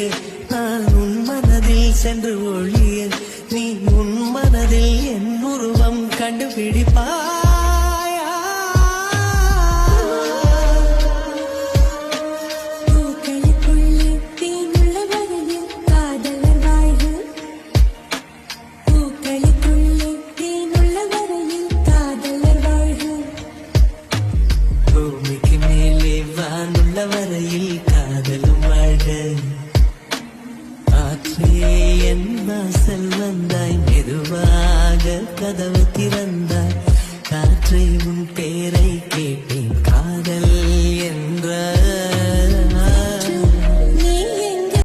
ஒழிய நான் உன் மனதில் சென்று ஒழிய நீ உன் மனதில் என் உருவம் கண்டுபிடிப்பாயா? பூக்களுக்குள்ளே தேனுள்ள வரையில் காதலர் வாழ்வு. பூக்களுக்குள்ளே தேனுள்ள வரையில் காதலர் வாழ்வு. பூமிக்கு மேலே வானுள்ள வரையில் காதலும் வாழ்க. ஆற்றே என் வாசல் வந்தாய், மெதுவாக கதவு திறந்தாய், காற்றை உன் பேரை கேட்டு